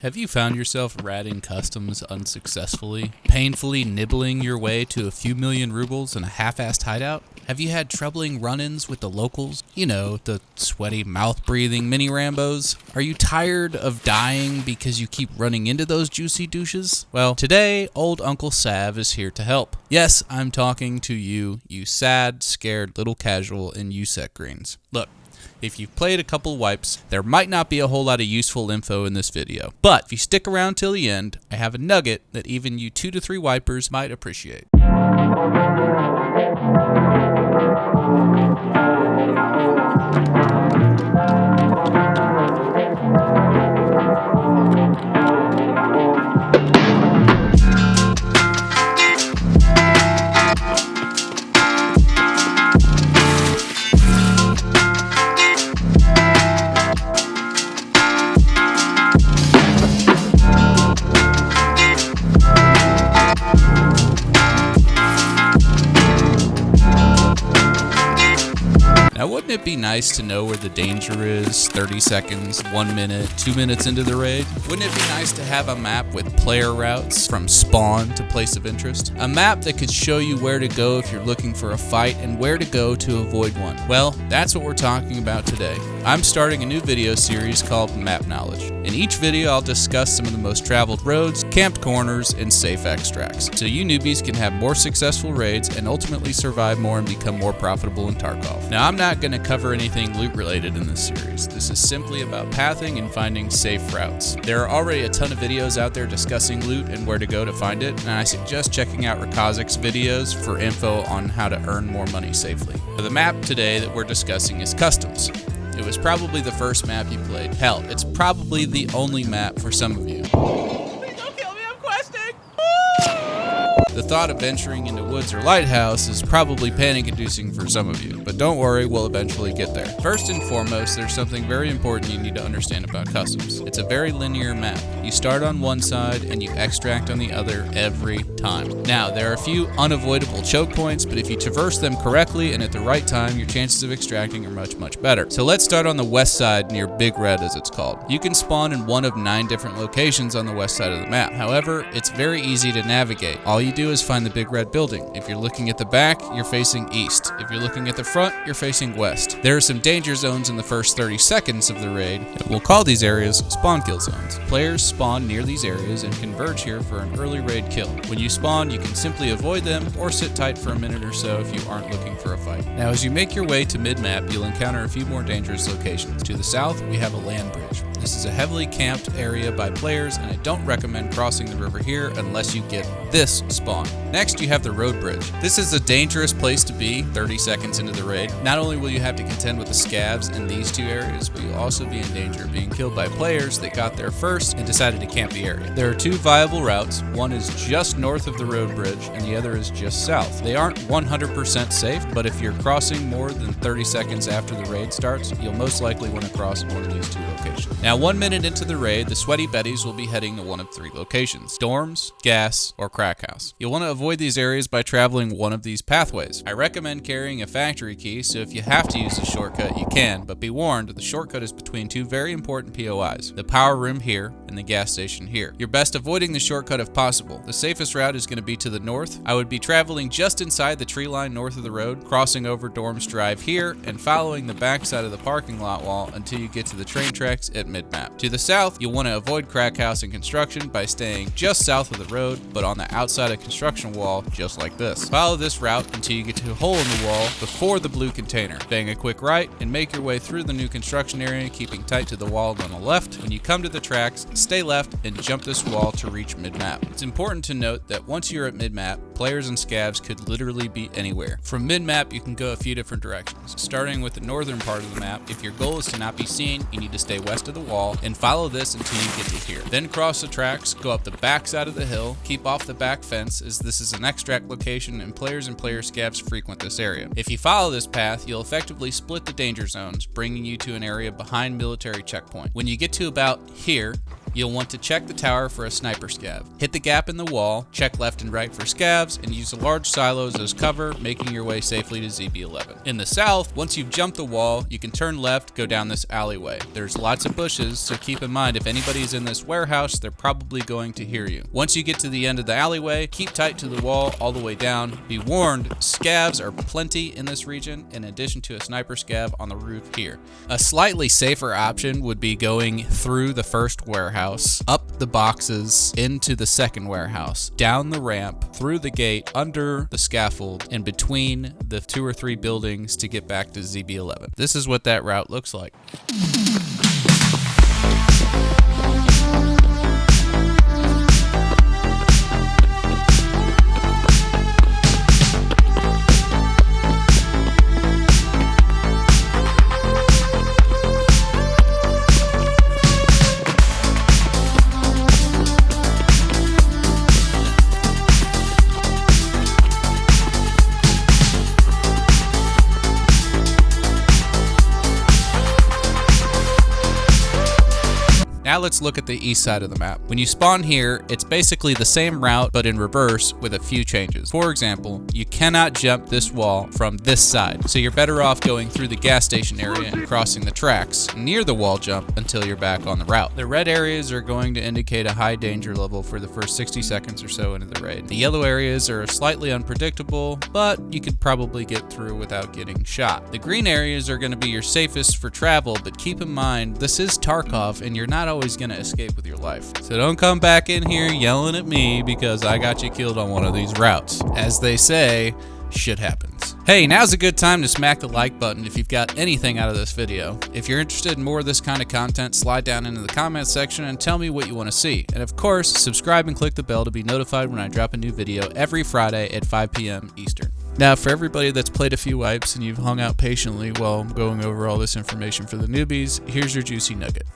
Have you found yourself ratting customs unsuccessfully, painfully nibbling your way to a few million rubles in a half-assed hideout? Have you had troubling run-ins with the locals? You know, the sweaty, mouth-breathing mini-Rambos? Are you tired of dying because you keep running into those juicy douches? Well, today, old Uncle Sav is here to help. Yes, I'm talking to you, you sad, scared little casual in USEC greens. Look. If you've played a couple wipes, there might not be a whole lot of useful info in this video. But if you stick around till the end, I have a nugget that even you 2 to 3 wipers might appreciate. Now, wouldn't it be nice to know where the danger is 30 seconds, 1 minute, 2 minutes into the raid? Wouldn't it be nice to have a map with player routes from spawn to place of interest? A map that could show you where to go if you're looking for a fight and where to go to avoid one. Well, that's what we're talking about today. I'm starting a new video series called Map Knowledge. In each video, I'll discuss some of the most traveled roads, camped corners, and safe extracts, so you newbies can have more successful raids and ultimately survive more and become more profitable in Tarkov. Now, I'm not going to cover anything loot related in this series. This is simply about pathing and finding safe routes. There are already a ton of videos out there discussing loot and where to go to find it, and I suggest checking out Rakazik's videos for info on how to earn more money safely. The map today that we're discussing is Customs. It was probably the first map you played. Hell, it's probably the only map for some of you. Don't kill me, I'm questing! The thought of venturing into woods or lighthouse is probably panic-inducing for some of you, but don't worry, we'll eventually get there. First and foremost, there's something very important you need to understand about Customs. It's a very linear map. You start on one side and you extract on the other every time. Now, there are a few unavoidable choke points, but if you traverse them correctly and at the right time, your chances of extracting are much, much better. So let's start on the west side near Big Red, as it's called. You can spawn in one of 9 different locations on the west side of the map. However, it's very easy to navigate. All you do is find the Big Red building. If you're looking at the back, you're facing east. If you're looking at the front, you're facing west. There are some danger zones in the first 30 seconds of the raid, and we'll call these areas spawn kill zones. Players spawn near these areas and converge here for an early raid kill. When you spawn, you can simply avoid them or sit tight for a minute or so if you aren't looking for a fight. Now, as you make your way to mid-map, you'll encounter a few more dangerous locations. To the south, we have a land bridge. This is a heavily camped area by players, and I don't recommend crossing the river here unless you get this spawn. Next, you have the road bridge. This is a dangerous place to be 30 seconds into the raid. Not only will you have to contend with the scavs in these 2 areas, but you'll also be in danger of being killed by players that got there first and decided to camp the area. There are 2 viable routes. One is just north of the road bridge, and the other is just south. They aren't 100% safe, but if you're crossing more than 30 seconds after the raid starts, you'll most likely want to cross one of these 2 locations. Now, 1 minute into the raid, the Sweaty Betties will be heading to one of 3 locations: dorms, gas, or crack house. You'll want to avoid these areas by traveling one of these pathways. I recommend carrying a factory key, so if you have to use a shortcut, you can, but be warned, the shortcut is between 2 very important POIs, the power room here and the gas station here. You're best avoiding the shortcut if possible. The safest route is going to be to the north. I would be traveling just inside the tree line north of the road, crossing over Dorms Drive here, and following the backside of the parking lot wall until you get to the train tracks at mid-map. To the south, you'll want to avoid crack house and construction by staying just south of the road, but on the outside of construction wall, just like this. Follow this route until you get to a hole in the wall before the blue container. Bang a quick right and make your way through the new construction area, keeping tight to the wall on the left. When you come to the tracks, stay left and jump this wall to reach mid-map. It's important to note that once you're at mid-map, players and scavs could literally be anywhere. From mid-map, you can go a few different directions. Starting with the northern part of the map, if your goal is to not be seen, you need to stay west of the wall and follow this until you get to here. Then cross the tracks, go up the back side of the hill, keep off the back fence as this is an extract location and player scavs frequent this area. If you follow this path, you'll effectively split the danger zones, bringing you to an area behind military checkpoint. When you get to about here, You'll want to check the tower for a sniper scav. Hit the gap in the wall, check left and right for scavs, and use the large silos as cover, making your way safely to ZB11. In the south, once you've jumped the wall, you can turn left, go down this alleyway. There's lots of bushes, so keep in mind if anybody's in this warehouse, they're probably going to hear you. Once you get to the end of the alleyway, keep tight to the wall all the way down. Be warned, scavs are plenty in this region, in addition to a sniper scav on the roof here. A slightly safer option would be going through the first warehouse, up the boxes, into the second warehouse, down the ramp, through the gate, under the scaffold, and between the 2 or 3 buildings to get back to ZB11. This is what that route looks like. Now let's look at the east side of the map. When you spawn here, it's basically the same route, but in reverse with a few changes. For example, you cannot jump this wall from this side, so you're better off going through the gas station area and crossing the tracks near the wall jump until you're back on the route. The red areas are going to indicate a high danger level for the first 60 seconds or so into the raid. The yellow areas are slightly unpredictable, but you could probably get through without getting shot. The green areas are going to be your safest for travel, but keep in mind, this is Tarkov, and you're not always going to escape with your life. So don't come back in here yelling at me because I got you killed on one of these routes. As they say, shit happens. Hey, now's a good time to smack the like button if you've got anything out of this video. If you're interested in more of this kind of content, slide down into the comments section and tell me what you want to see. And of course, subscribe and click the bell to be notified when I drop a new video every Friday at 5 p.m. Eastern. Now, for everybody that's played a few wipes and you've hung out patiently while I'm going over all this information for the newbies, here's your juicy nugget.